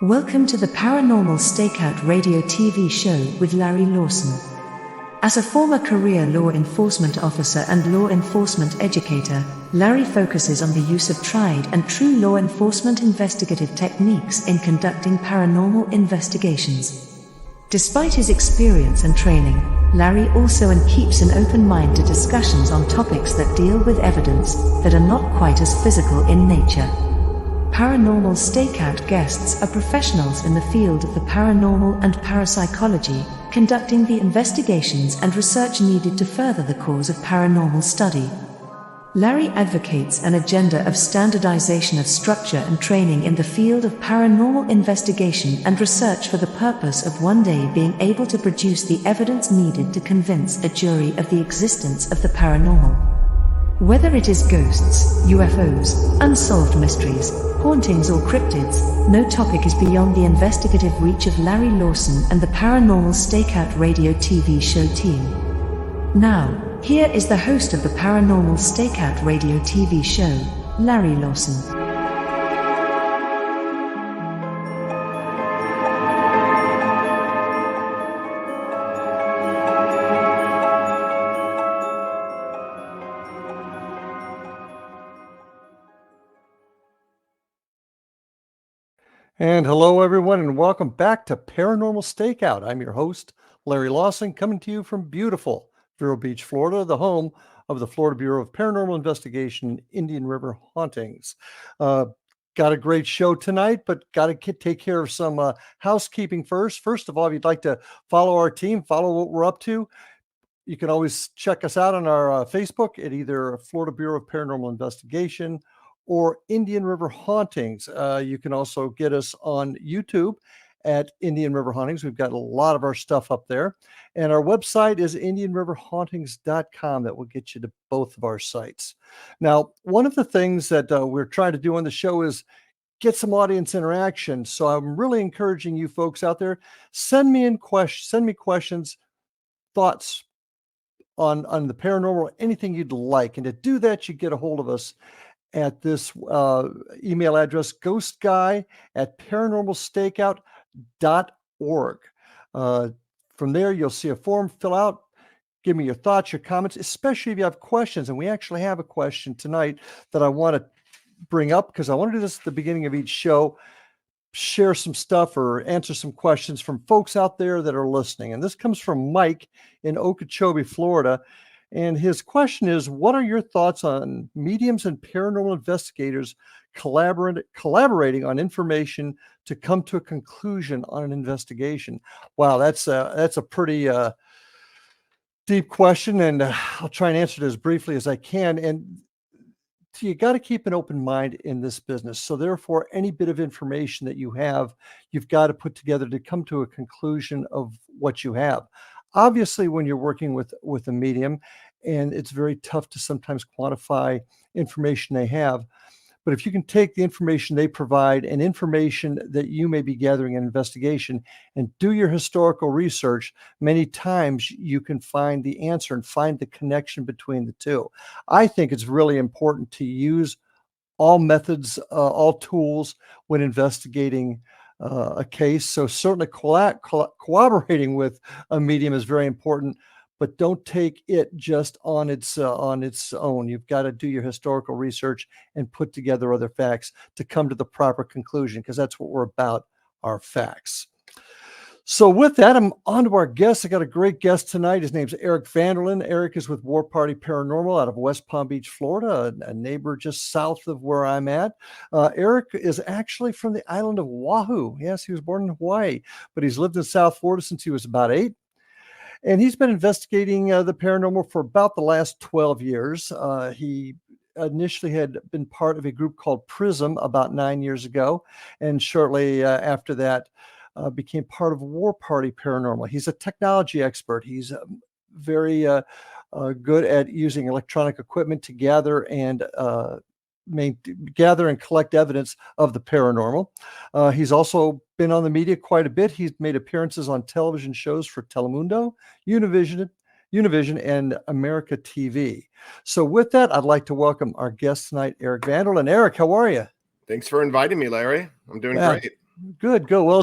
Welcome to the Paranormal Stakeout radio TV show with Larry Lawson. As a former career law enforcement officer and law enforcement educator, Larry focuses on the use of tried and true law enforcement investigative techniques in conducting paranormal investigations. Despite his experience and training, Larry also keeps an open mind to discussions on topics that deal with evidence that are not quite as physical in nature. Paranormal Stakeout guests are professionals in the field of the paranormal and parapsychology, conducting the investigations and research needed to further the cause of paranormal study. Larry advocates an agenda of standardization of structure and training in the field of paranormal investigation and research for the purpose of one day being able to produce the evidence needed to convince a jury of the existence of the paranormal. Whether it is ghosts, UFOs, unsolved mysteries, hauntings or cryptids, no topic is beyond the investigative reach of Larry Lawson and the Paranormal Stakeout radio TV show team. Now, here is the host of the Paranormal Stakeout radio TV show, Larry Lawson. And hello, everyone, and welcome back to Paranormal Stakeout. I'm your host, Larry Lawson, coming to you from beautiful Vero Beach, Florida, the home of the Florida Bureau of Paranormal Investigation and Indian River Hauntings. Got a great show tonight, but got to take care of some housekeeping first. First of all, if you'd like to follow our team, follow what we're up to, you can always check us out on our Facebook at either Florida Bureau of Paranormal Investigation or Indian River Hauntings. You can also get us on YouTube at Indian River Hauntings. We've got a lot of our stuff up there. And our website is indianriverhauntings.com. That will get you to both of our sites. Now, one of the things that we're trying to do on the show is get some audience interaction. So I'm really encouraging you folks out there, send me questions, thoughts on the paranormal, anything you'd like. And to do that, you get a hold of us at this email address, ghostguy@paranormalstakeout.org. From there, you'll see a form, fill out, give me your thoughts, your comments, especially if you have questions. And we actually have a question tonight that I want to bring up because I want to do this at the beginning of each show, share some stuff or answer some questions from folks out there that are listening. And this comes from Mike in Okeechobee, Florida. And his question is, what are your thoughts on mediums and paranormal investigators collaborating on information to come to a conclusion on an investigation? Wow, that's a pretty deep question, and I'll try and answer it as briefly as I can. And you got to keep an open mind in this business. So therefore, any bit of information that you have, you've got to put together to come to a conclusion of what you have. Obviously, when you're working with a medium, and it's very tough to sometimes quantify information they have, but if you can take the information they provide and information that you may be gathering in investigation and do your historical research, many times you can find the answer and find the connection between the two. I think it's really important to use all methods, all tools when investigating a case. So certainly cooperating with a medium is very important, but don't take it just on its own. You've got to do your historical research and put together other facts to come to the proper conclusion, because that's what we're about, our facts. So with that, I'm on to our guest. I got a great guest tonight. His name's Eric VANDERLAAN. Eric is with War Party Paranormal out of West Palm Beach, Florida, a neighbor just south of where I'm at. Eric is actually from the island of Oahu. Yes, he was born in Hawaii, but he's lived in South Florida since he was about 8. And he's been investigating the paranormal for about the last 12 years. He initially had been part of a group called PRISM about 9 years ago, and shortly after that, became part of War Party Paranormal. He's a technology expert. He's very good at using electronic equipment to gather and collect evidence of the paranormal. He's also been on the media quite a bit. He's made appearances on television shows for Telemundo, Univision, and America TV. So with that, I'd like to welcome our guest tonight, Eric VANDERLAAN. Eric, how are you? Thanks for inviting me, Larry. I'm doing great. Good, good. Well,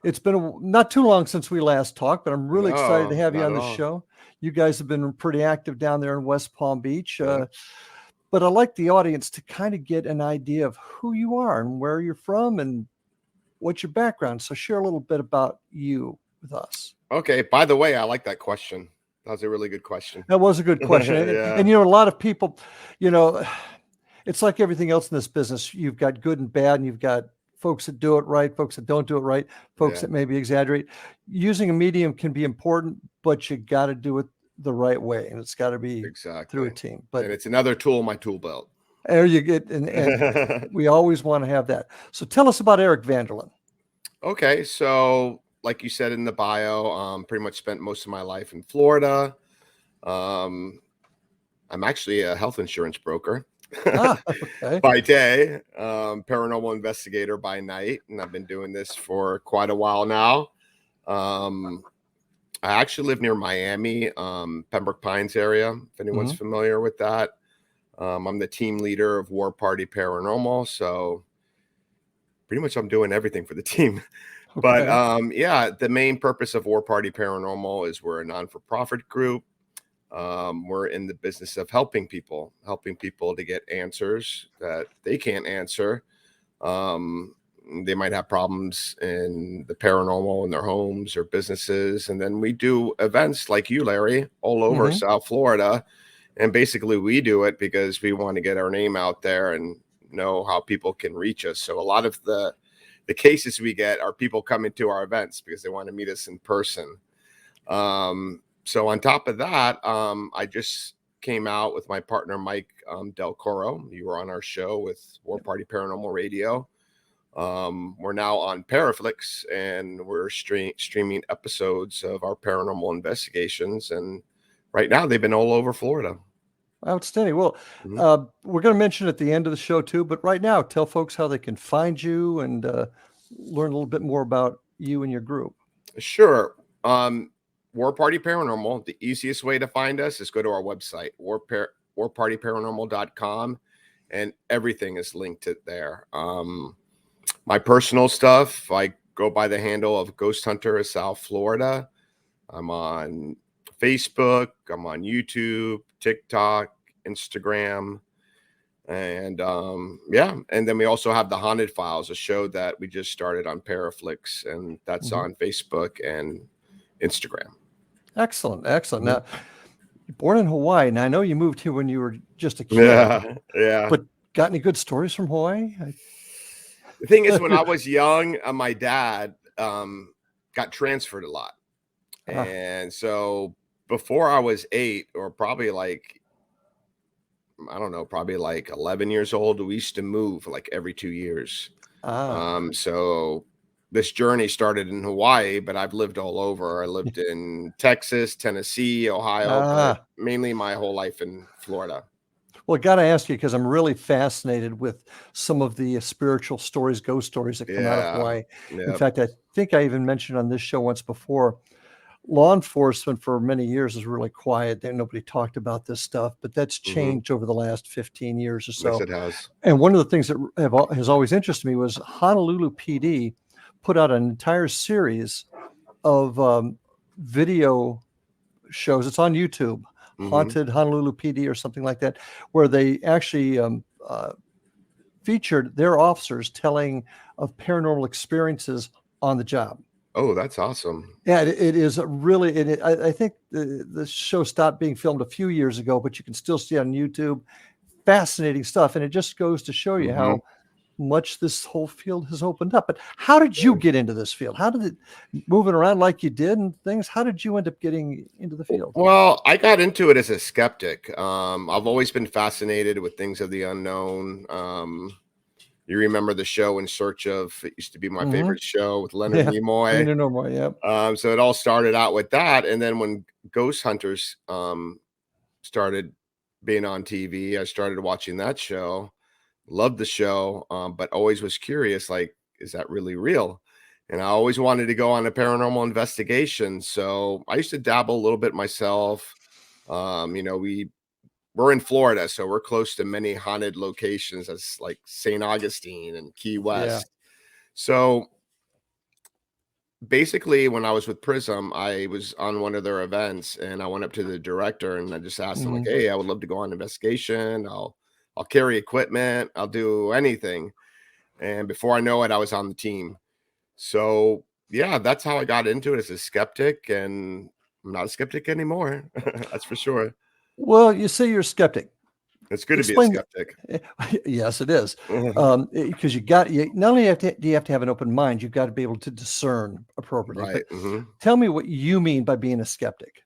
it's been not too long since we last talked, but I'm really excited to No, have you not on at the all. show. You guys have been pretty active down there in West Palm Beach. Yeah. But I'd like the audience to kind of get an idea of who you are and where you're from and what's your background. So share a little bit about you with us. Okay. By the way, I like that question. That was a really good question. That was a good question. Yeah. And you know, a lot of people, you know, it's like everything else in this business. You've got good and bad, and you've got folks that do it right, folks that don't do it right, folks Yeah. that maybe exaggerate. Using a medium can be important, but you got to do it the right way, and it's got to be through Exactly. a team. But And it's another tool in my tool belt. there you get, and we always want to have that. So tell us about Eric Vanderlaan. Okay. So, like you said in the bio, pretty much spent most of my life in Florida. Um, I'm actually a health insurance broker Okay. by day, paranormal investigator by night, and I've been doing this for quite a while now. I actually live near Miami, Pembroke Pines area, if anyone's Mhm. familiar with that. I'm the team leader of War Party Paranormal, so pretty much I'm doing everything for the team. But Okay. yeah, the main purpose of War Party Paranormal is we're a non-for-profit group. We're in the business of helping people to get answers that they can't answer. Um, they might have problems in the paranormal in their homes or businesses. And then we do events like you, Larry, all over Mhm. South Florida. And basically, we do it because we want to get our name out there and know how people can reach us. So a lot of the cases we get are people coming to our events because they want to meet us in person. So on top of that, I just came out with my partner Mike Del Coro. You were on our show with War Party Paranormal Radio. We're now on Paraflix, and we're streaming episodes of our paranormal investigations. And right now, they've been all over Florida. Outstanding. Well, Mhm. we're going to mention at the end of the show too, but right now, tell folks how they can find you and learn a little bit more about you and your group. Sure. War Party Paranormal. The easiest way to find us is go to our website, warpartyparanormal.com, and everything is linked to there. My personal stuff, I go by the handle of Ghost Hunter of South Florida. I'm on Facebook, I'm on YouTube, TikTok, Instagram, and yeah. And then we also have the Haunted Files, a show that we just started on Paraflix, and that's Mhm. on Facebook and Instagram. Excellent, excellent. Mhm. Now, you're born in Hawaii, and I know you moved here when you were just a kid, Yeah, yeah. but got any good stories from Hawaii? The thing is, when I was young, my dad got transferred a lot. Ah, And so before I was 8, or probably like, I don't know, probably like 11 years old, we used to move like every 2 years. ah, So this journey started in Hawaii, but I've lived all over. I lived in Texas, Tennessee, Ohio, but ah. mainly my whole life in Florida. Well, I got to ask you because I'm really fascinated with some of the spiritual stories, ghost stories that come out of Yeah. Hawaii. In Yep. fact, I think I even mentioned on this show once before, law enforcement for many years is really quiet. Nobody talked about this stuff, but that's Hmm. changed over the last 15 years or Yes, so. it has. And one of the things that has always interested me was Honolulu PD put out an entire series of video shows. It's on YouTube, Hmm. Haunted Honolulu PD or something like that, where they actually featured their officers telling of paranormal experiences on the job. Oh, that's awesome. Yeah, it is a really. I think the show stopped being filmed a few years ago, but you can still see it on YouTube. Fascinating stuff, and it just goes to show you Hmm. how much this whole field has opened up. But how did you get into this field? How did it moving around like you did and things? How did you end up getting into the field? Well, I got into it as a skeptic. I've always been fascinated with things of the unknown. You remember the show In Search of? It used to be my Hmm. favorite show with Leonard Yeah, Nimoy. no more. Yep. So it all started out with that, and then when Ghost Hunters started being on TV, I started watching that show. Loved the show, but always was curious, like, is that really real? And I always wanted to go on a paranormal investigation. So I used to dabble a little bit myself. We're in Florida, so we're close to many haunted locations as like St. Augustine and Key Yeah. West. So basically, when I was with Prism, I was on one of their events, and I went up to the director and I just asked him like, Mhm. "Hey, I would love to go on investigation. I'll carry equipment. I'll do anything." And before I know it, I was on the team. So yeah, that's how I got into it as a skeptic, and I'm not a skeptic anymore. That's for sure. Well, you say you're a skeptic. It's good to be a Explain. skeptic. Yes, it is. Because you not only do you have to have an open mind, you've got to be able to discern appropriately. Right. But tell me what you mean by being a skeptic.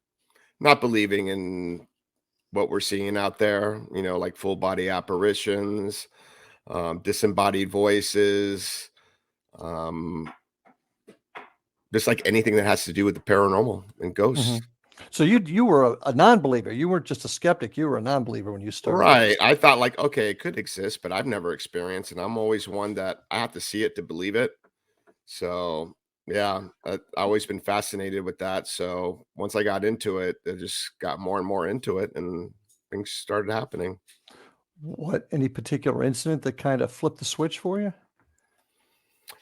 Not believing in what we're seeing out there, like full body apparitions, disembodied voices, um, just like anything that has to do with the paranormal and ghosts. Mhm. So you were a non-believer. You weren't just a skeptic. You were a non-believer when you started with Right. this. I thought like, okay, it could exist, but I've never experienced, and I'm always one that I have to see it to believe it. So yeah, I always been fascinated with that. So once I got into it, I just got more and more into it, and things started happening. What, any particular incident that kind of flipped the switch for you?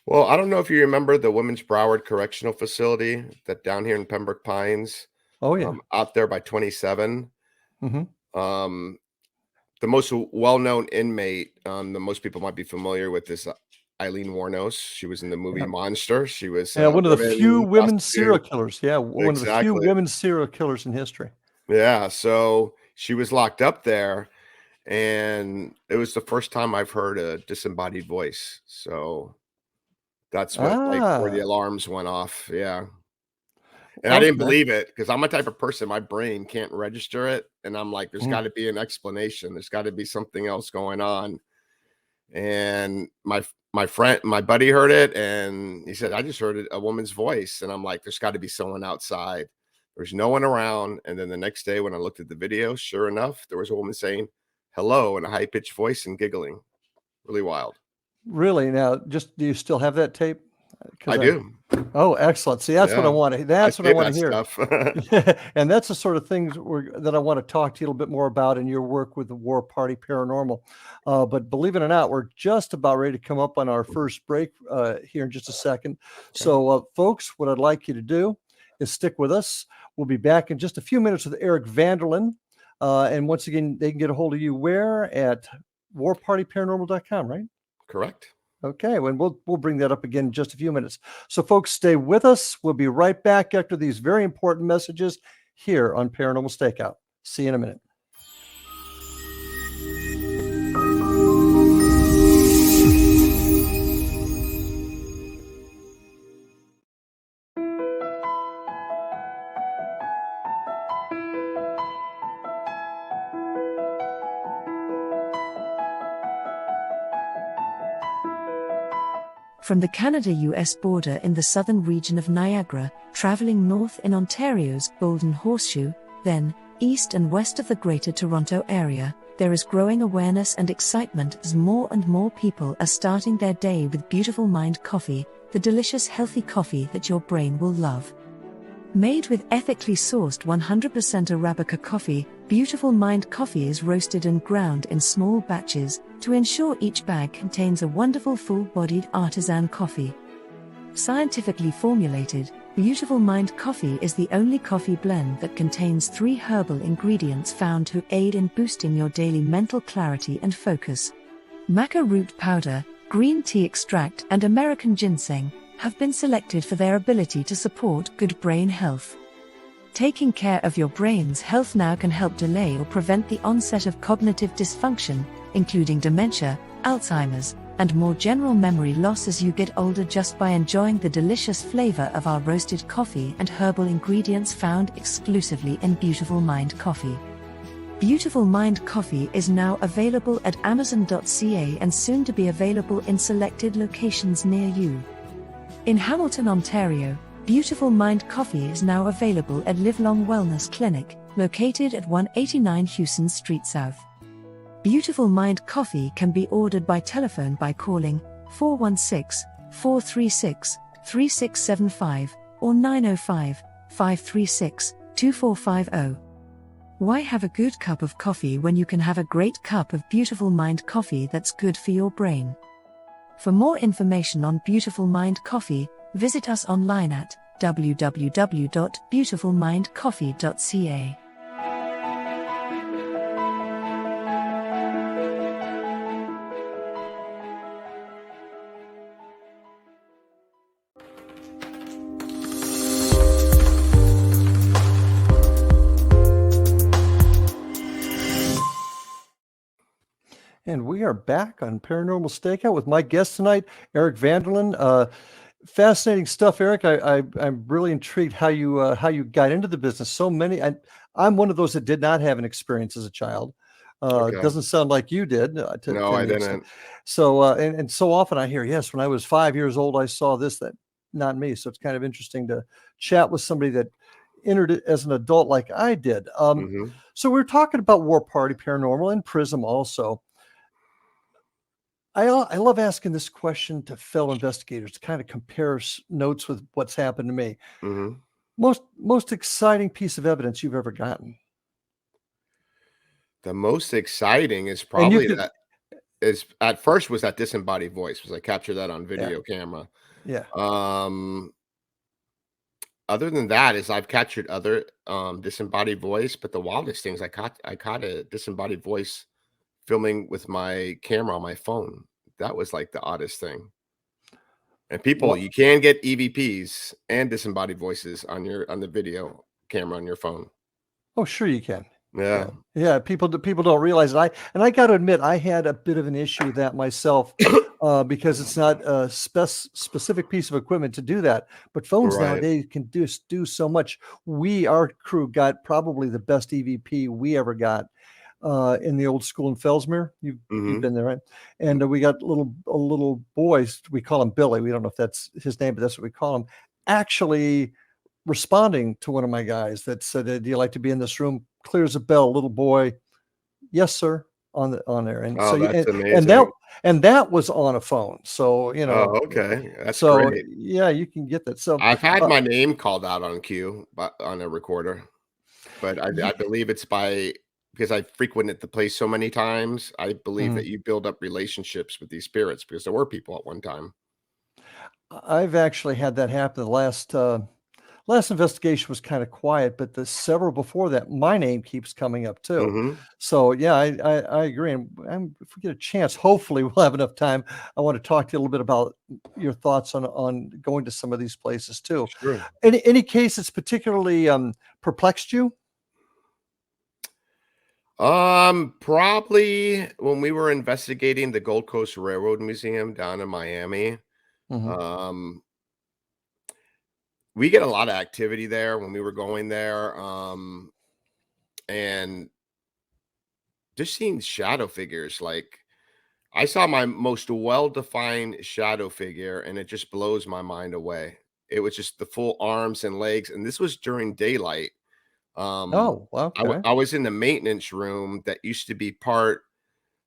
Well, I don't know if you remember the Women's Broward Correctional Facility that down here in Pembroke Pines, Oh yeah. out there by 27. Hmm. Um, the most well-known inmate, the most people might be familiar with is Eileen Warnos. She was in the movie Yeah. Monster. She was Yeah, a one of the few women women serial prostitute. killers. Yeah, one of the few Exactly. women serial killers in history. Yeah. So she was locked up there, and it was the first time I've heard a disembodied voice. So that's what, like, where the Ah, alarms went off. Yeah. And I didn't okay. believe it because I'm a type of person, my brain can't register it. And I'm like, there's Mhm. got to be an explanation. There's got to be something else going on. And my buddy heard it, and he said, I just heard a woman's voice. And I'm like, there's got to be someone outside. There's no one around. And then the next day when I looked at the video, sure enough, there was a woman saying hello in a high-pitched voice and giggling. Really wild. Really? Now, just do you still have that tape? I Because do. oh, excellent. See, that's what I Yeah. want to. I That's what I save want to that hear. stuff. And that's the sort of things that I want to talk to you a little bit more about in your work with the War Party Paranormal. But believe it or not, we're just about ready to come up on our first break here in just a second. Okay. So, folks, what I'd like you to do is stick with us. We'll be back in just a few minutes with Eric Vanderlaan. And once again, they can get a hold of you where at warpartyparanormal.com, right? Correct. Okay, and we'll bring that up again in just a few minutes. So, folks, stay with us. We'll be right back after these very important messages here on Paranormal Stakeout. See you in a minute. From the Canada-US border in the southern region of Niagara, traveling north in Ontario's Golden Horseshoe, then east and west of the Greater Toronto Area, there is growing awareness and excitement as more and more people are starting their day with Beautiful Mind coffee, the delicious healthy coffee that your brain will love. Made with ethically sourced 100% Arabica coffee, Beautiful Mind coffee is roasted and ground in small batches to ensure each bag contains a wonderful full-bodied artisan coffee. Scientifically formulated, Beautiful Mind coffee is the only coffee blend that contains 3 herbal ingredients found to aid in boosting your daily mental clarity and focus. Maca root powder, green tea extract, and American ginseng have been selected for their ability to support good brain health. Taking care of your brain's health now can help delay or prevent the onset of cognitive dysfunction, including dementia, Alzheimer's, and more general memory loss as you get older just by enjoying the delicious flavor of our roasted coffee and herbal ingredients found exclusively in Beautiful Mind coffee. Beautiful Mind coffee is now available at Amazon.ca and soon to be available in selected locations near you. In Hamilton, Ontario, Beautiful Mind coffee is now available at Livelong Wellness Clinic, located at 189 Hewson Street South. Beautiful Mind coffee can be ordered by telephone by calling 416-436-3675 or 905-536-2450. Why have a good cup of coffee when you can have a great cup of Beautiful Mind coffee that's good for your brain? For more information on Beautiful Mind coffee, Visit us online at www.beautifulmindcoffee.ca. And we are back on Paranormal Stakeout with my guest tonight, Eric VANDERLAAN. Fascinating stuff, Eric. I'm really intrigued how you got into the business. So many. I'm one of those that did not have an experience as a child. Okay. Doesn't sound like you did. No, I didn't. So and so often I hear, yes, when I was 5 years old, I saw this. That not me. So it's kind of interesting to chat with somebody that entered it as an adult like I did. Mhm. So we're talking about War Party Paranormal and Prism also. I love asking this question to fellow investigators to kind of compare notes with what's happened to me. Mhm. Most exciting piece of evidence you've ever gotten, The most exciting is and you probably could, that is at first was that disembodied voice, was I captured that on yeah, video camera. yeah. Um, Other than that is I've captured other, disembodied voice, but the wildest things I caught a disembodied voice filming with my camera on my phone. That was, like, the oddest thing. And people, What? you can get EVPs and disembodied voices on the video camera on your phone. Oh, sure you can. Yeah, Yeah. yeah. People don't realize it. I got to admit, I had a bit of an issue with that myself, because it's not a specific piece of equipment to do that. But phones Right. nowadays can do so much. Our crew got probably the best EVP we ever got, in the old school in Fellsmere. You've Mhm. been there, right? And we got a little boys. We call him Billy. We don't know if that's his name, but that's what we call him. Actually, responding to one of my guys that said, "Do you like to be in this room?" Clears a bell, little boy. Yes, sir. On there, and so Oh, you, that's and that amazing. and that was on a phone. So Oh, okay. That's so great. yeah, you can get that. So I've had uh, my name called out on cue, but on a recorder, but I ye- believe it's because I frequented the place so many times, I believe that mhm. you build up relationships with these spirits because there were people at one time. I've actually had that happen. Last investigation was kind of quiet, but the several before that, my name keeps coming up too. Mhm. So yeah, I agree. And if we get a chance, hopefully we'll have enough time. I want to talk to you a little bit about your thoughts on going to some of these places too. Sure. Any case that's particularly perplexed you? Probably when we were investigating the Gold Coast Railroad Museum down in Miami, Hmm. um, we get a lot of activity there when we were going there, and just seeing shadow figures, like, I saw my most well-defined shadow figure, and it just blows my mind away. It was just the full arms and legs, and this was during daylight. Um, Oh, okay. I was in the maintenance room that used to be part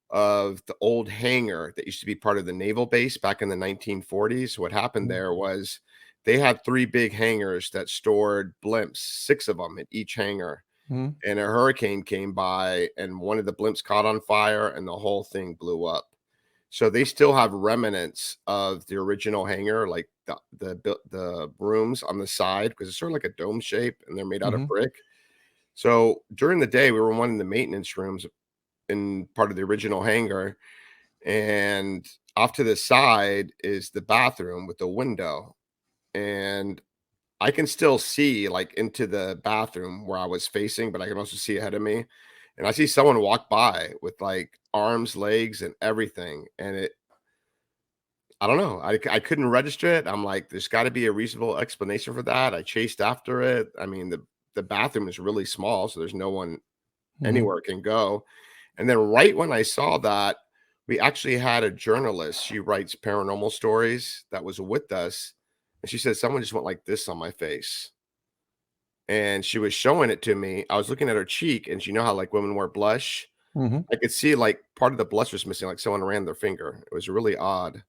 of the old hangar that used to be part of the naval base back in the 1940s. What happened there was they had 3 big hangars that stored blimps, 6 of them at each hangar, Mm-hmm. and a hurricane came by, and one of the blimps caught on fire, and the whole thing blew up. So they still have remnants of the original hangar, like the rooms on the side, because it's sort of like a dome shape, and they're made out of Mm-hmm. brick. So during the day, we were in one of the maintenance rooms in part of the original hangar, and off to the side is the bathroom with the window, and I can still see, like, into the bathroom where I was facing, but I can also see ahead of me, and I see someone walk by with, like, arms, legs, and everything, and I don't know, I couldn't register it. I'm like, "There's gotta be a reasonable explanation for that." I chased after it. I mean, the bathroom is really small, so there's no one Mm-hmm. anywhere can go. And then right when I saw that, we actually had a journalist, she writes paranormal stories, that was with us, and she said, "Someone just went like this on my face." And she was showing it to me. I was looking at her cheek, and you know how, like, women wear blush? Mm-hmm. I could see, like, part of the blush was missing, like someone ran their finger. It was really odd.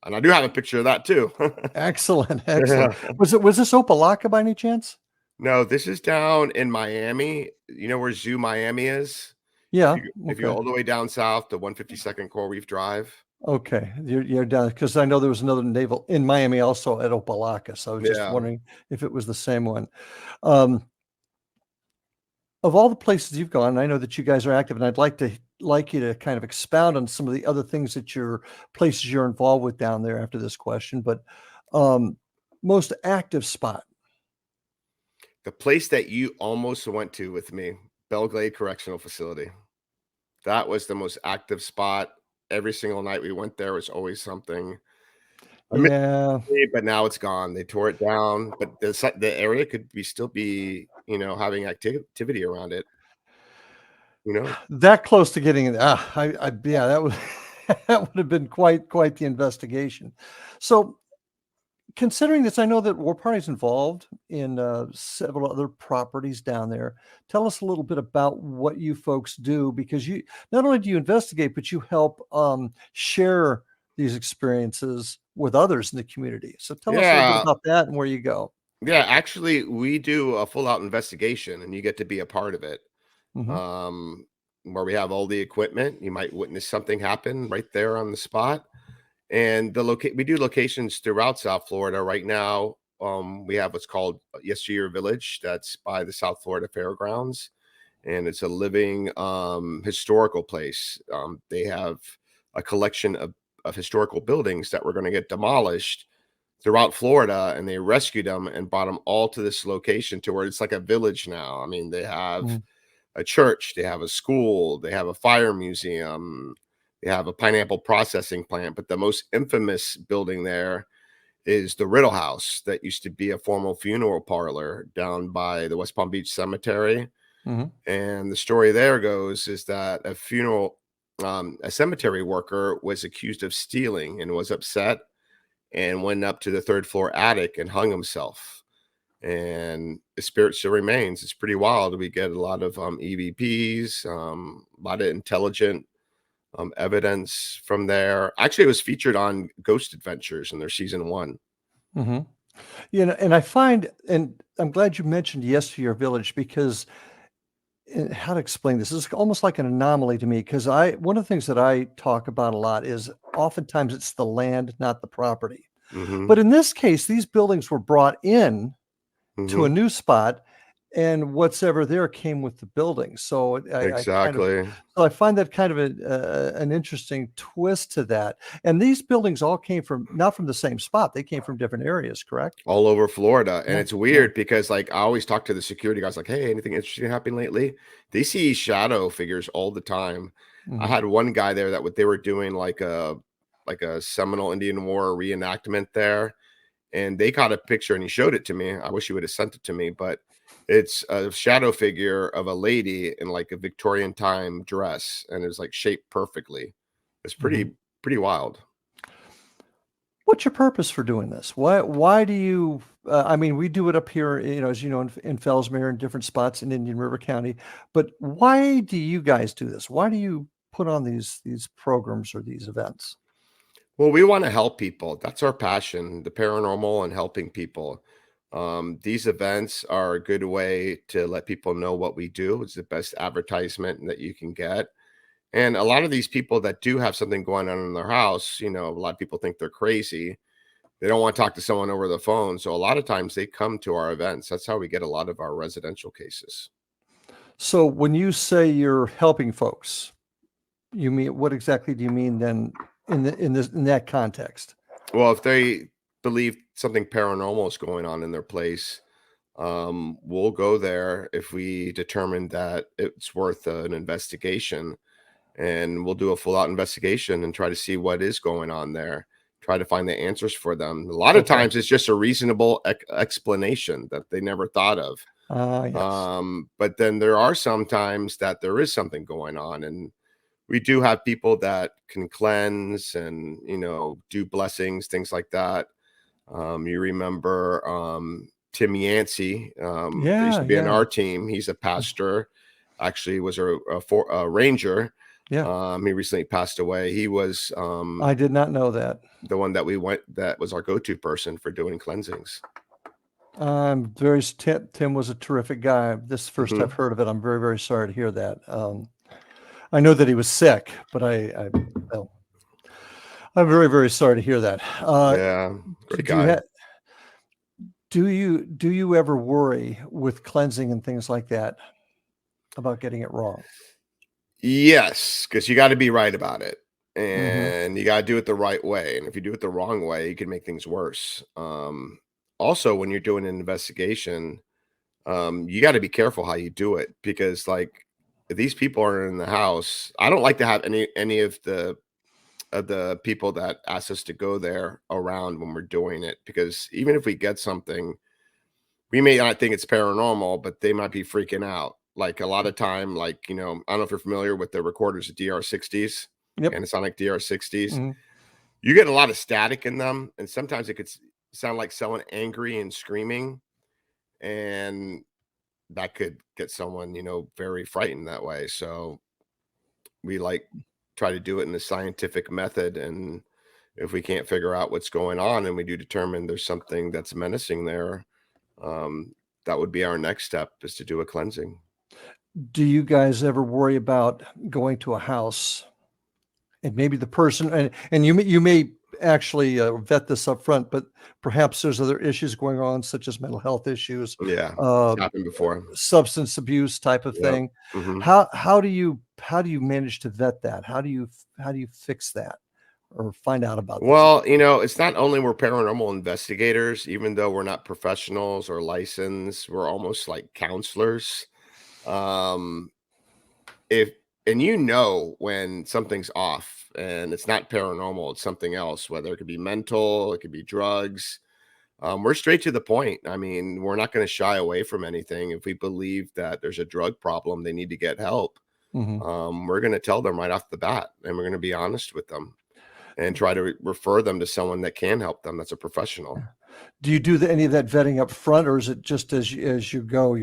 And I do have a picture of that too. Excellent, excellent. Yeah. Was this Opalaka by any chance? No, this is down in Miami. You know where Zoo Miami is? Yeah. If you go Okay. all the way down south to 152nd Coral Reef Drive. Okay, you're down because I know there was another naval in Miami also at Opelika, so I was just Yeah. wondering if it was the same one. Um, of all the places you've gone, I know that you guys are active, and I'd like you to kind of expound on some of the other things that your places you're involved with down there after this question. But um, most active spot. The place that you almost went to with me, Belglade Correctional Facility. That was the most active spot. Every single night we went there was always something. I miss Yeah, it, but now it's gone. They tore it down, but the area could be still be, having activity around it, you know? that close to getting it. Yeah, that would that would have been quite the investigation. So considering this, I know that War Party's involved in several other properties down there. Tell us a little bit about what you folks do, because you not only do you investigate, but you help share these experiences with others in the community. So tell us a little bit Yeah. about that and where you go. Yeah, actually, we do a full out investigation and you get to be a part of it. Hmm. Um, where we have all the equipment, you might witness something happen right there on the spot. And we do locations throughout South Florida. Right now, we have what's called Yesteryear Village that's by the South Florida Fairgrounds, and it's a living historical place. They have a collection of historical buildings that were going to get demolished throughout Florida, and they rescued them and brought them all to this location to where it's like a village now. I mean, they have Hmm. a church, they have a school, they have a fire museum, they have a pineapple processing plant. But the most infamous building there is the Riddle House that used to be a formal funeral parlor down by the West Palm Beach Cemetery. Hmm. And the story there goes is that a cemetery worker was accused of stealing and was upset and went up to the third floor attic and hung himself. And the spirit still remains. It's pretty wild. We get a lot of EVPs, a lot of intelligent evidence from there. Actually, it was featured on Ghost Adventures in their season one. Hmm. And I find, and I'm glad you mentioned Yesteryear Village, because how to explain this? It's almost like an anomaly to me, because one of the things that I talk about a lot is oftentimes it's the land, not the property. Hmm. But in this case, these buildings were brought in to a Hmm. new spot, and what's ever there came with the building. So Exactly. I find that kind of an interesting twist to that. And these buildings all came from not from the same spot; they came from different areas. Correct? All over Florida. And Yeah. it's Yeah. weird because, like, I always talk to the security guys, like, hey, anything interesting happening lately? They see shadow figures all the time. I Hmm. had one guy there that what they were doing like a Seminole Indian War reenactment there, and they caught a picture and he showed it to me. I wish he would have sent it to me, but it's a shadow figure of a lady in like a Victorian time dress, and it's like shaped perfectly. It's Hmm. pretty wild. What's your purpose for doing this? Why do you? I mean, we do it up here, as you know, in Fellsmere and different spots in Indian River County. But why do you guys do this? Why do you put on these programs or these events? Well, we want to help people. That's our passion, the paranormal and helping people. These events are a good way to let people know what we do. It's the best advertisement that you can get. And a lot of these people that do have something going on in their house, a lot of people think they're crazy. They don't want to talk to someone over the phone. So a lot of times they come to our events. That's how we get a lot of our residential cases. So when you say you're helping folks, you mean what exactly do you mean then in that context? Well, if they believe something paranormal is going on in their place, we'll go there if we determine that it's worth an investigation, and we'll do a full out investigation and try to see what is going on there, try to find the answers for them. A lot of Okay. times it's just a reasonable explanation that they never thought of. Yes. But then there are some times that there is something going on, and we do have people that can cleanse and do blessings, things like that. You remember Tim Yancey, that used Yeah. to be on Yeah. our team. He's a pastor, actually was a ranger. Yeah. He recently passed away. He was I did not know that. the one that was our go-to person for doing cleansings. Tim was a terrific guy. This is the first I've Hmm. heard of it. I'm very, very sorry to hear that. I know that he was sick, but I well, I'm very, very sorry to hear that. Yeah, great Do you, guy. do you ever worry with cleansing and things like that about getting it wrong? Yes, because you got to be right about it, Hmm. and you got to do it the right way. And if you do it the wrong way, you can make things worse. Also, when you're doing an investigation, you got to be careful how you do it because, like, if these people are in the house, I don't like to have any of the people that ask us to go there around when we're doing it because even if we get something, we may not think it's paranormal, but they might be freaking out. Like a lot of time, like, I don't know if you're familiar with the recorders, the DR60s, Yep. Panasonic DR60s. Hmm. You get a lot of static in them, and sometimes it could sound like someone angry and screaming, and that could get someone, very frightened that way. So we try to do it in a scientific method, and if we can't figure out what's going on and we do determine there's something that's menacing there, um, that would be our next step is to do a cleansing. Do you guys ever worry about going to a house and maybe the person, and you may actually vet this up front, but perhaps there's other issues going on, such as mental health issues, Yeah, uh, it's happened before. substance abuse type of Yep. thing. Mhm. How do you manage to vet that? How do you fix that or find out about these? Well, it's not only we're paranormal investigators, even though we're not professionals or licensed, we're almost like counselors. Um, if and when something's off and it's not paranormal, it's something else, whether it could be mental, it could be drugs. We're straight to the point. I mean, we're not going to shy away from anything. If we believe that there's a drug problem, they need to get help. Mhm. We're going to tell them right off the bat, and we're going to be honest with them and try to refer them to someone that can help them. That's a professional. Do you do any of that vetting up front, or is it just as you go,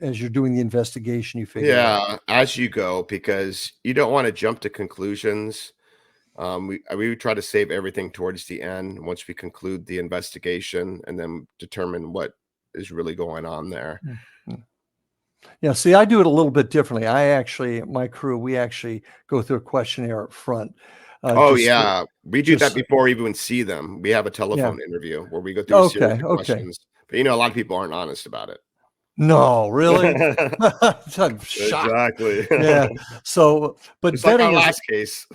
as you're doing the investigation, you figure it out? Yeah, as you go, because you don't want to jump to conclusions. We would try to save everything towards the end once we conclude the investigation and then determine what is really going on there. Mm. Yeah, see, I do it a little bit differently. My crew, we actually go through a questionnaire up front. Oh Just, yeah, we do that just, before we even see them. We have a yeah. telephone interview where we go through a series Okay, of okay. questions. But a lot of people aren't honest about it. No, really? I'm shocked. Exactly. Yeah. So, but Just like our vetting is, last case.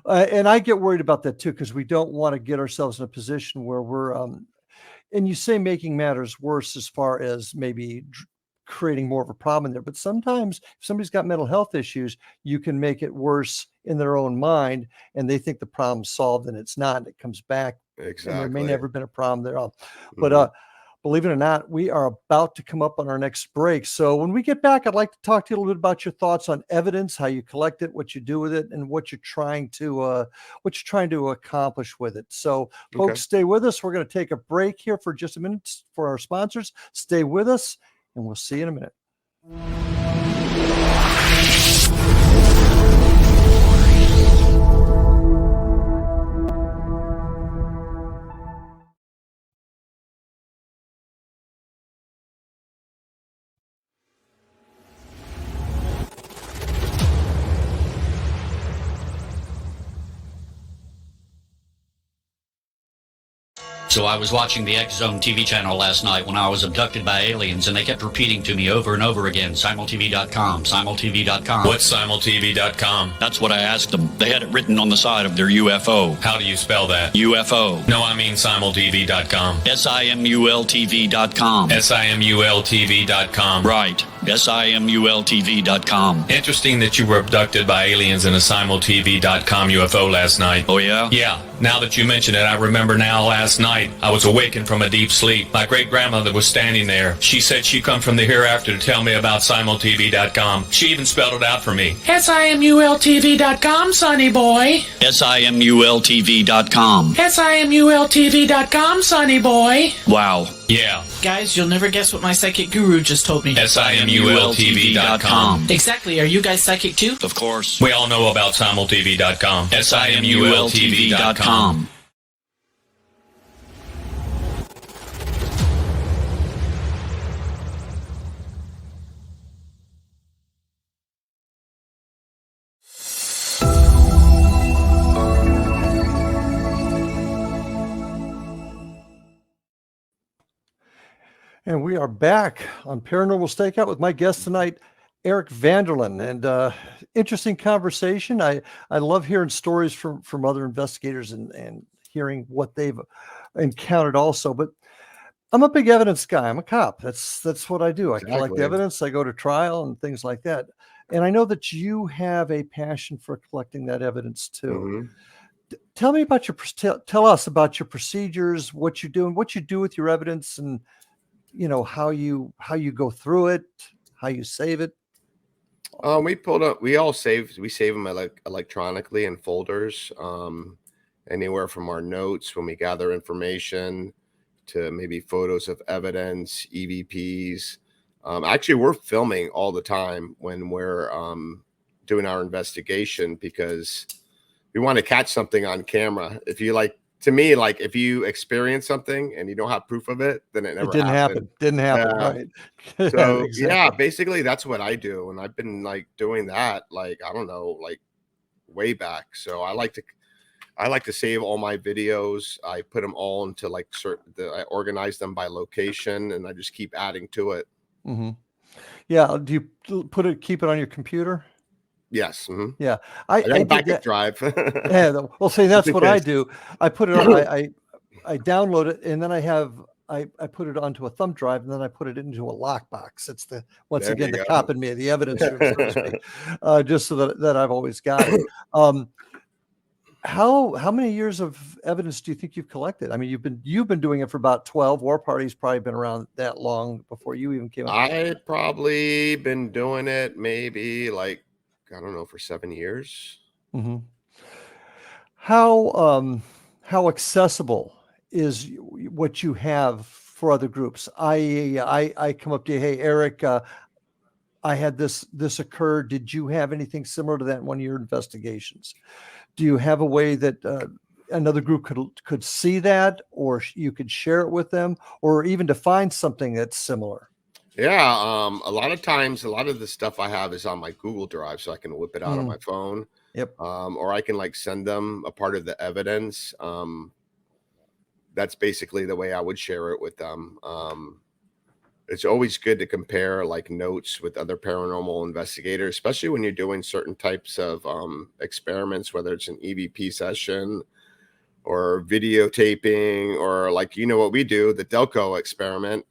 and I get worried about that too, because we don't want to get ourselves in a position where and you say making matters worse as far as maybe creating more of a problem there. But sometimes if somebody's got mental health issues, you can make it worse in their own mind and they think the problem's solved and it's not, and it comes back and there may Exactly. never been a problem there. But Mhm. believe it or not, we are about to come up on our next break. So when we get back, I'd like to talk to you a little bit about your thoughts on evidence, how you collect it, what you do with it, and what you're trying to accomplish with it. So, Okay. folks, stay with us. We're going to take a break here for just a minute for our sponsors. Stay with us, and we'll see you in a minute. So I was watching the X Zone TV channel last night when I was abducted by aliens, and they kept repeating to me over and over again, simultv.com, simultv.com. What's simultv.com? That's what I asked them. They had it written on the side of their UFO. How do you spell that? UFO. No, I mean simultv.com. simultv.com. simultv.com. Right. simultv.com. Interesting that you were abducted by aliens in a simultv.com UFO last night. Oh, yeah? Yeah. Now that you mention it, I remember now last night I was awakened from a deep sleep. My great-grandmother was standing there. She said she'd come from the hereafter to tell me about simultv.com. She even spelled it out for me. simultv.com, sonny boy. simultv.com. simultv.com, sonny boy. Wow. Yeah. Guys, you'll never guess what my psychic guru just told me. simultv.com. Exactly. Are you guys psychic too? Of course. We all know about simultv.com. simultv.com. And we are back on Paranormal Stakeout with my guest tonight, Eric VANDERLAAN. And interesting conversation. I love hearing stories from other investigators and hearing what they've encountered also. But I'm a big evidence guy. I'm a cop. That's what I do. I collect Exactly. evidence. I go to trial and things like that. And I know that you have a passion for collecting that evidence too. Mhm. Tell me about tell us about your procedures, what you do, and what you do with your evidence, and how you go through it, how you save it. We save them electronically in folders. Anywhere from our notes when we gather information to maybe photos of evidence, EVPs. Actually, we're filming all the time when we're doing our investigation because we want to catch something on camera. If you to me, if you experience something and you don't have proof of it, then it It never happened. didn't happen, Yeah. right? So yeah, Exactly. basically that's what I do. And I've been doing that, I don't know, way back. So I like to save all my videos. I put them all into I organize them by location and I just keep adding to it. Hmm. Yeah. Do you keep it on your computer? Yes. Mhm. Yeah, I got I a did backup that. drive. Yeah, well, see, Just that's in what I case. do. I put it on, I download it, and then I put it onto a thumb drive, and then I put it into a lockbox. It's once There again you the go. cop in me, the evidence room, so to speak, just so that I've always got it. Um, how many years of evidence do you think you've collected? I mean, you've been doing it for about 12. War Party's probably been around that long before you even came up. I probably been doing it maybe I don't know, for 7 years. Hmm. How accessible is what you have for other groups? I come up to you, hey Eric, I had this occur. Did you have anything similar to that in one of your investigations? Do you have a way that another group could see that, or you could share it with them, or even to find something that's similar? Yeah, a lot of times, a lot of the stuff I have is on my Google Drive, so I can whip it out on Mm, my phone, yep. or I can send them a part of the evidence. That's basically the way I would share it with them. It's always good to compare notes with other paranormal investigators, especially when you're doing certain types of experiments, whether it's an EVP session or videotaping, or what we do, the Delco experiment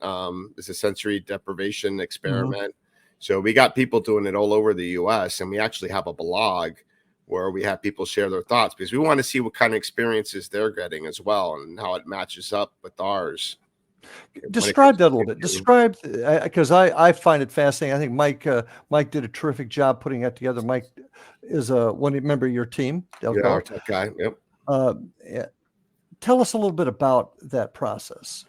is a sensory deprivation Hmm. experiment. So we got people doing it all over the US, and we actually have a blog where we have people share their thoughts because we want to see what kind of experiences they're getting as well and how it matches up with ours when it Describe comes that a to little bit. thinking. Describe, because I find it fascinating. I think Mike did a terrific job putting that together. Mike is one member of your team, Yeah, our Delco. tech guy. Yep. Yeah, tell us a little bit about that process.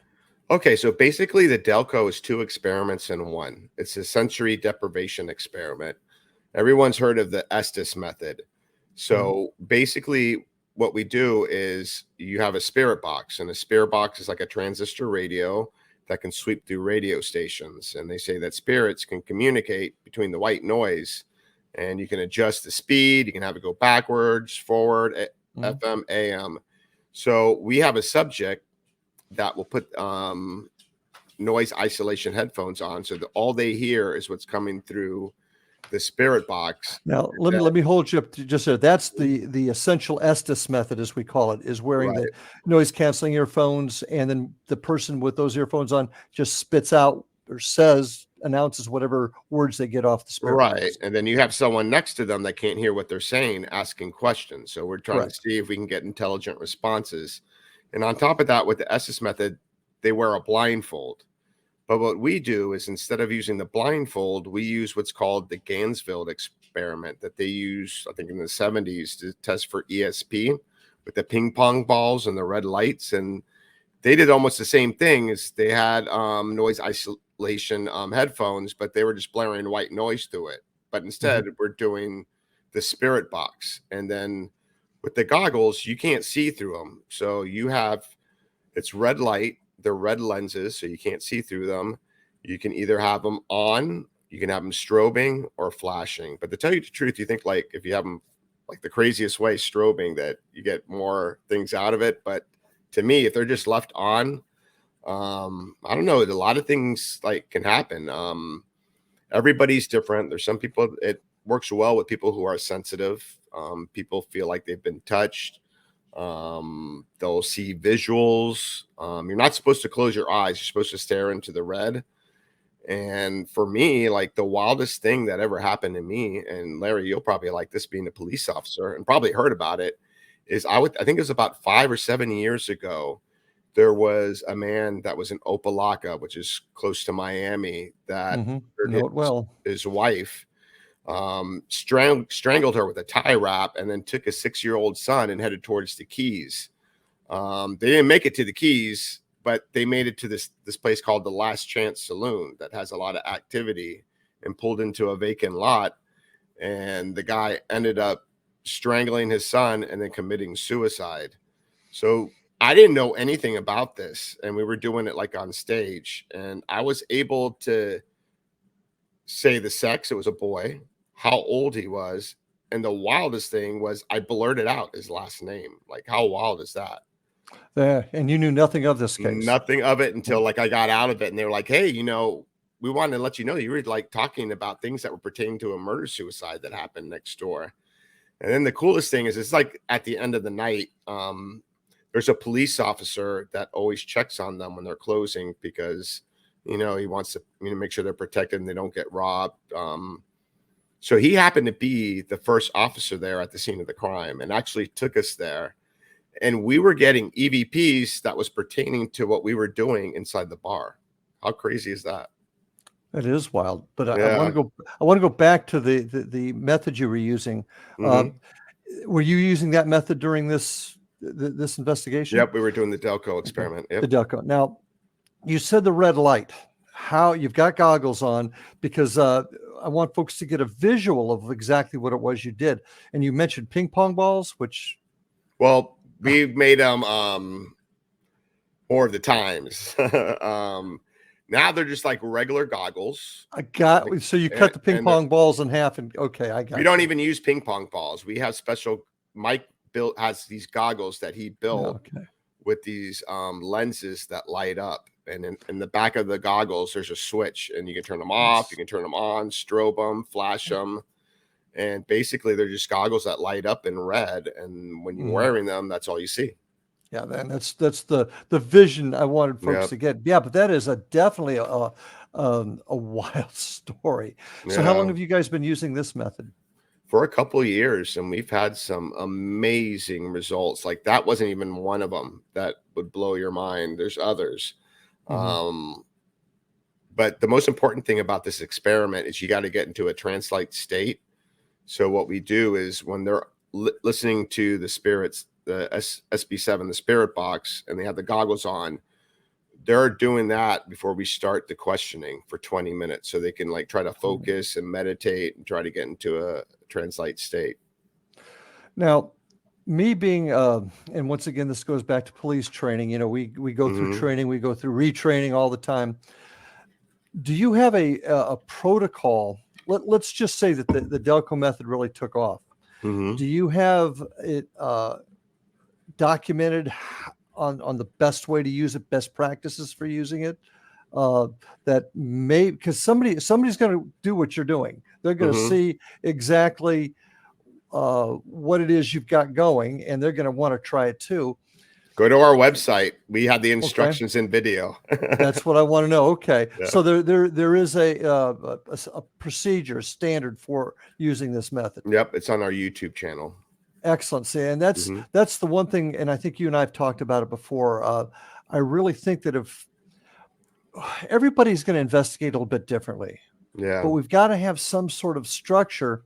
Okay, so basically the Delco is two experiments in one. It's a sensory deprivation experiment. Everyone's heard of the Estes method. Mhm. So basically, what we do is you have a spirit box, and a spirit box is like a transistor radio that can sweep through radio stations. And they say that spirits can communicate between the white noise, and you can adjust the speed, you can have it go backwards, forward, Mhm. FM, AM. So we have a subject that will put noise isolation headphones on so that all they hear is what's coming through the spirit box. Now, And let me hold you up to just there. That's the essential Estes method, as we call it, is wearing the right. noise canceling earphones, and then the person with those earphones on just spits out or announces whatever words they get off the spirit Right. box. And then you have someone next to them that can't hear what they're saying, asking questions. So we're trying to Correct. see if we can get intelligent responses. And on top of that, with the SS method, they wear a blindfold. But what we do is instead of using the blindfold, we use what's called the Gansfield experiment that they use, I think, in the 70s to test for ESP with the ping pong balls and the red lights. And they did almost the same thing. As they had noise isolation headphones, but they were just blaring white noise through it. But Mhm. instead, we're doing the spirit box. And then with the goggles, you can't see through them. So you have it's red light, they're red lenses, so you can't see through them. You can either have them on, you can have them strobing or flashing. But to tell you the truth, you think if you have them the craziest way strobing that you get more things out of it. But to me, if they're just left on, I don't know. A lot of things like can happen. Everybody's different. There's some people it works well with people who are sensitive. People feel like they've been touched. They'll see visuals. You're not supposed to close your eyes. You're supposed to stare into the red. And for me, like the wildest thing that ever happened to me, and Larry, you'll probably like this being a police officer and probably heard about it, is I think it was about 5 or 7 years ago. There was a man that was in Opelika, which is close to Miami, that Know it well. his wife strangled her with a tie wrap and then took a 6-year-old son and headed towards the Keys. They didn't make it to the Keys, but they made it to this place called the Last Chance Saloon that has a lot of activity, and pulled into a vacant lot. And the guy ended up strangling his son and then committing suicide. So I didn't know anything about this, and we were doing it like on stage, and I was able to say the sex. It was a boy, how old he was. And the wildest thing was I blurted out his last name. Like, how wild is that? And you knew nothing of this case. Nothing of it until like I got out of it, and they were like, hey, you know, we wanted to let you know you were like talking about things that were pertaining to a murder suicide that happened next door. And then the coolest thing is it's like at the end of the night, there's a police officer that always checks on them when they're closing, because, you know, he wants to, you know, make sure they're protected and they don't get robbed. So he happened to be the first officer there at the scene of the crime and actually took us there. And we were getting EVPs that was pertaining to what we were doing inside the bar. How crazy is that? It is wild, but I want to go back to the method you were using. Were you using that method during this investigation? Yep, we were doing the Delco experiment. Yep. The Delco. Now, you said the red light. How you've got goggles on, because I want folks to get a visual of exactly what it was you did. And you mentioned ping pong balls, which, well, we made them more of the times. Now they're just like regular goggles. So you cut the ping pong balls in half, and okay, I got. We don't even use ping pong balls. We have special. Mike has these goggles that he built with these lenses that light up, and in the back of the goggles there's a switch, and you can turn them off, you can turn them on, strobe them, flash them, and basically they're just goggles that light up in red, and when you're wearing them, that's all you see. Yeah, then that's the vision I wanted folks to get. Yeah, but that is definitely a wild story. So how long have you guys been using this method? For a couple of years, and we've had some amazing results. Like that wasn't even one of them that would blow your mind. There's others. But the most important thing about this experiment is you got to get into a trance-like state. So what we do is when they're listening to the spirits, the SB7, the spirit box, and they have the goggles on, they're doing that before we start the questioning for 20 minutes. So they can like try to focus and meditate and try to get into a trance-like state. Now, me being, and once again, this goes back to police training. You know, we go through training, we go through retraining all the time. Do you have a protocol? Let's just say that the Delco method really took off. Do you have it documented on the best way to use it, best practices for using it? That may, because somebody's going to do what you're doing. They're going to see exactly what it is you've got going, and they're going to want to try it too. Go to our website. We have the instructions in video. That's what I want to know. Okay. Yeah. So there is a procedure, a standard for using this method. Yep. It's on our YouTube channel. Excellent. See, and that's the one thing, and I think you and I have talked about it before. I really think that if everybody's going to investigate a little bit differently, but we've got to have some sort of structure.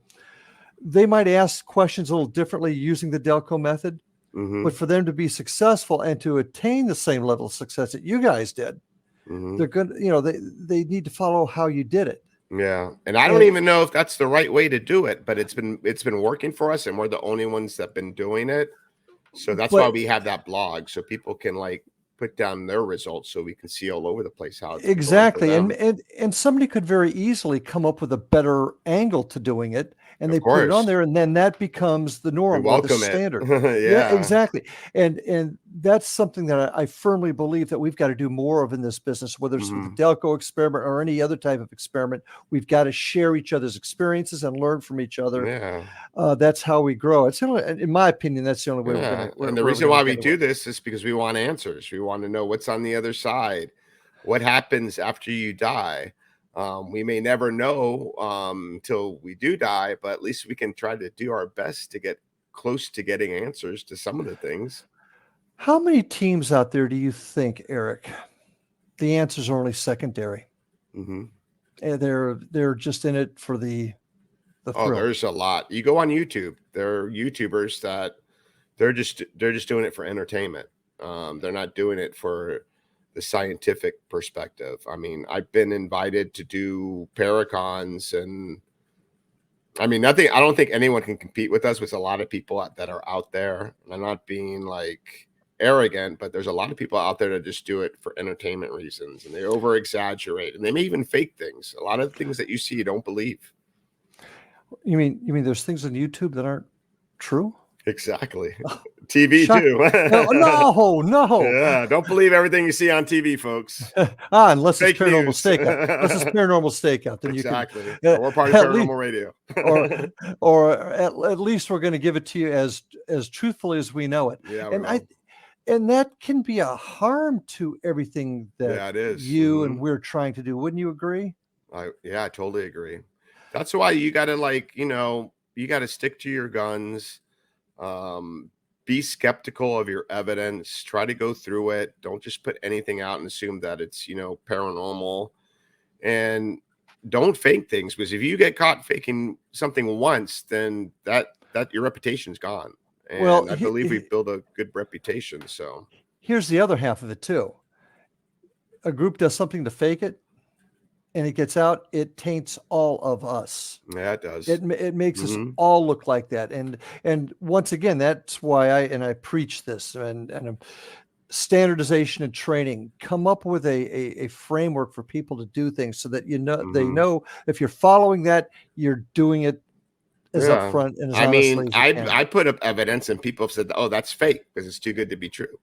They might ask questions a little differently using the Delco method, but for them to be successful and to attain the same level of success that you guys did, they're good. You know, they need to follow how you did it. Yeah. And I don't even know if that's the right way to do it, but it's been working for us, and we're the only ones that have been doing it. So that's why we have that blog, so people can like put down their results so we can see all over the place how it's Exactly. going for them. And somebody could very easily come up with a better angle to doing it, and Of they put it on course. there, and then that becomes the We norm or the welcome it. standard. Yeah, Yeah. exactly. And that's something that I firmly believe that we've got to do more of in this business, whether it's with the Delco experiment or any other type of experiment. We've got to share each other's experiences and learn from each other. Yeah. That's how we grow. It's in my opinion, that's the only way we're Yeah. going to. And the reason why we do this is because we want answers. We want to know what's on the other side. What happens after you die? We may never know until we do die, but at least we can try to do our best to get close to getting answers to some of the things. How many teams out there do you think, Eric, the answers are only secondary? And they're just in it for the thrill. There's a lot. You go on YouTube. There are YouTubers that they're just doing it for entertainment. They're not doing it for the scientific perspective. I mean, I've been invited to do Paracons, and I mean, I don't think anyone can compete with us. With a lot of people that are out there, and I'm not being like arrogant, but there's a lot of people out there that just do it for entertainment reasons, and they over exaggerate, and they may even fake things. A lot of things that you see, you don't believe. You mean there's things on YouTube that aren't true? Exactly. TV too. No. Yeah, don't believe everything you see on TV, folks. Unless Fake it's Paranormal news. Stakeout. Unless it's Paranormal Stakeout, then Exactly. you can. We're part of Paranormal Radio. or at least we're going to give it to you as truthfully as we know it. Yeah, and that can be a harm to everything that it is. you and we're trying to do. Wouldn't you agree? I totally agree. That's why you got to you got to stick to your guns. Be skeptical of your evidence. Try to go through it. Don't just put anything out and assume that it's paranormal, and don't fake things, because if you get caught faking something once, then that your reputation's gone. And I believe we build a good reputation. So here's the other half of it too. A group does something to fake it, and it gets out, it taints all of us. Yeah, it does. It makes us all look like that. And once again, that's why I preach this and standardization and training. Come up with a framework for people to do things so that they know if you're following that, you're doing it as upfront and as honestly as you can. I put up evidence and people have said, "Oh, that's fake because it's too good to be true."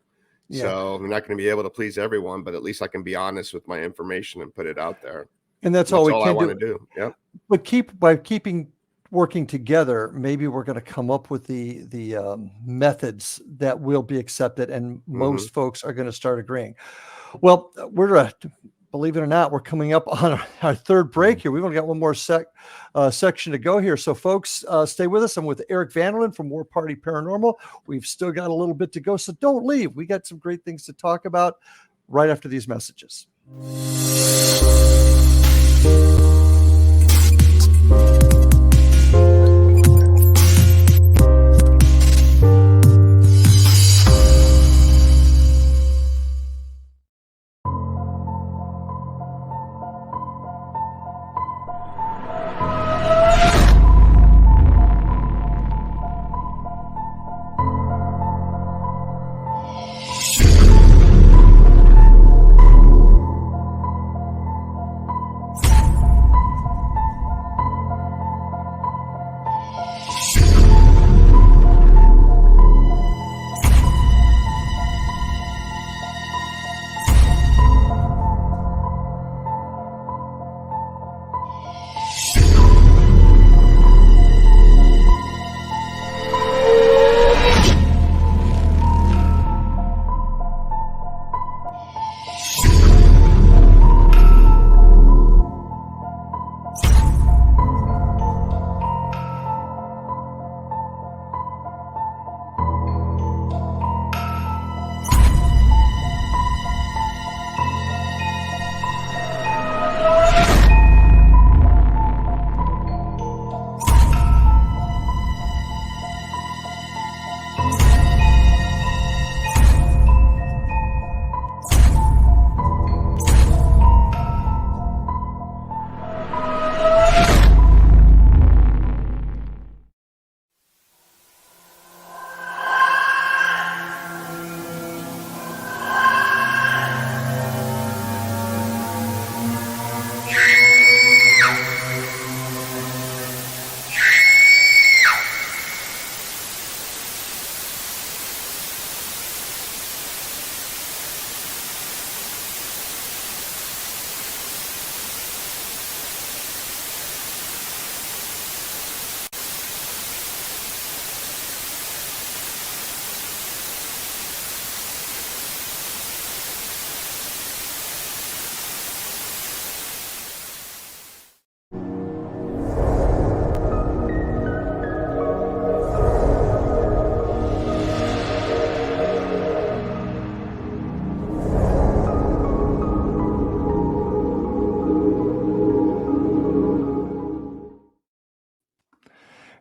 Yeah. So I'm not going to be able to please everyone, but at least I can be honest with my information and put it out there. And that's all we I can want to do. Yeah. But by keeping working together, maybe we're going to come up with the methods that will be accepted, and most folks are going to start agreeing. Well, we're believe it or not, we're coming up on our third break here. We've only got one more section to go here. So folks, stay with us. I'm with Eric VANDERLAAN from War Party Paranormal. We've still got a little bit to go, so don't leave. We got some great things to talk about right after these messages.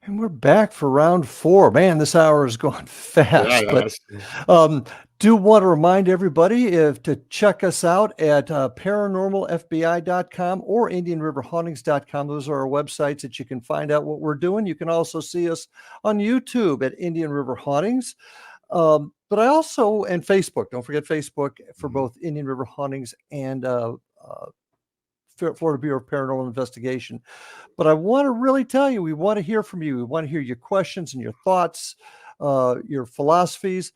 And we're back for round 4. Man, this hour has gone fast. Yeah, But um, do want to remind everybody to check us out at paranormalfbi.com or indianriverhauntings.com. Those are our websites that you can find out what we're doing. You can also see us on YouTube at Indian River Hauntings. But I also, and Facebook, don't forget Facebook for both Indian River Hauntings and Florida Bureau of Paranormal Investigation. But I want to really tell you, we want to hear from you. We want to hear your questions and your thoughts, your philosophies.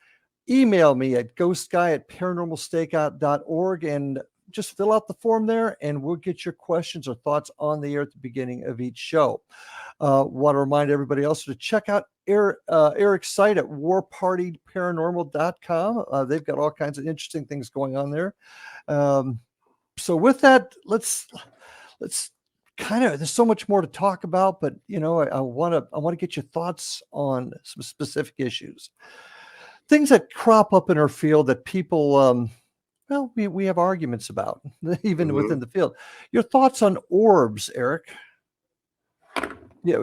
Email me at ghostguy@paranormalstakeout.org and just fill out the form there, and we'll get your questions or thoughts on the air at the beginning of each show. Want to remind everybody else to check out Eric's site at warpartyparanormal.com. They've got all kinds of interesting things going on there. So with that, let's kind of, there's so much more to talk about, but I want to get your thoughts on some specific issues, things that crop up in our field that people, we have arguments about, even within the field. Your thoughts on orbs, Eric? Yeah, I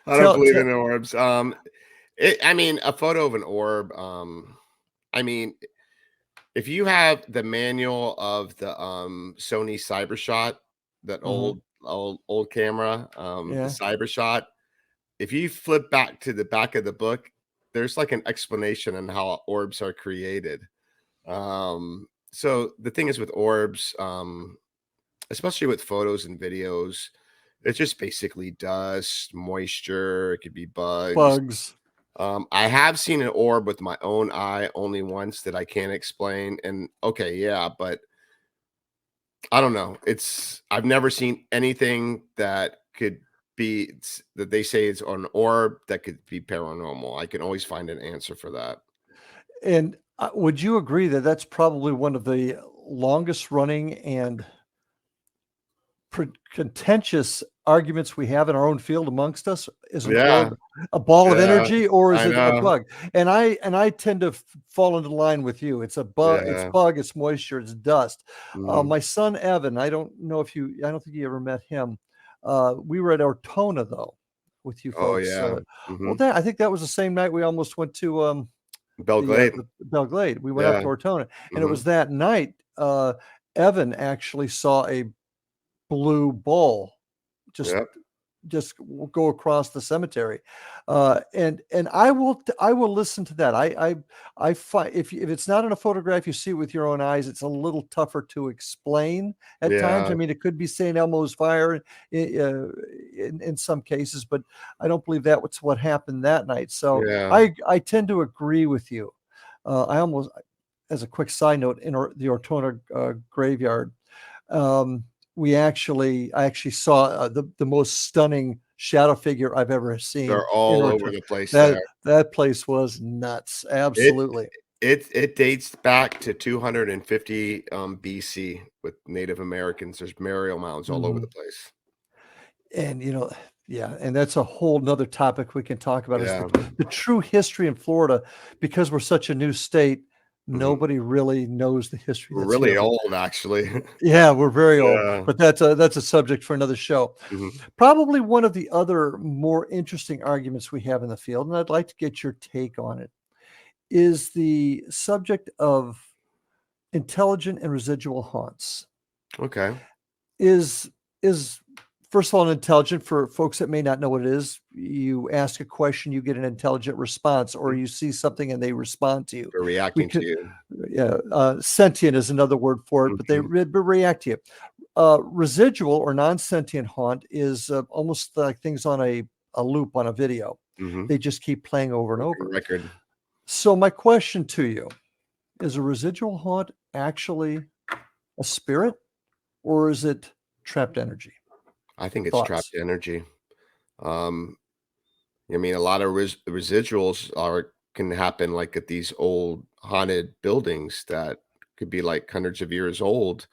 don't believe in orbs. I mean, a photo of an orb. I mean, if you have the manual of the Sony CyberShot, that old camera, the CyberShot, if you flip back to the back of the book, there's like an explanation on how orbs are created. So the thing is with orbs, especially with photos and videos, it's just basically dust, moisture. It could be bugs. I have seen an orb with my own eye only once that I can't explain. And okay, yeah, but I don't know. I've never seen anything that could be that they say it's an orb that could be paranormal. I can always find an answer for that. And would you agree that that's probably one of the longest running and contentious arguments we have in our own field amongst us? Is an orb a ball of energy, or is it a bug? And I tend to fall into line with you. It's a bug. It's bug. It's moisture. It's dust. My son Evan, I don't think you ever met him. We were at Ortona though with you folks. Well, I think that was the same night we almost went to Belglade. Belglade. We went up to Ortona, and it was that night. Evan actually saw a blue ball just go across the cemetery, and I will listen to that. I find if it's not in a photograph, you see it with your own eyes, it's a little tougher to explain at times. I mean, it could be St. Elmo's fire in some cases, but I don't believe that was what happened that night. So I tend to agree with you. I almost, as a quick side note, in the Ortona graveyard, I actually saw the most stunning shadow figure I've ever seen. They're all over the place. That place was nuts. Absolutely. It dates back to 250 BC with Native Americans. There's burial mounds all over the place. And and that's a whole nother topic we can talk about, is the true history in Florida, because we're such a new state. Nobody really knows the history. We're really old, actually. Yeah, we're very old, but that's a subject for another show. Probably one of the other more interesting arguments we have in the field, and I'd like to get your take on it, is the subject of intelligent and residual haunts. Okay. Is first of all, an intelligent, for folks that may not know what it is, you ask a question, you get an intelligent response, or you see something and they respond to you. They're reacting to you. Yeah. Sentient is another word for it, but they react to you. Residual or non-sentient haunt is almost like things on a loop on a video. They just keep playing over and over. Record. So my question to you, is a residual haunt actually a spirit, or is it trapped energy? I think it's trapped energy. I mean, a lot of residuals can happen like at these old haunted buildings that could be like hundreds of years old.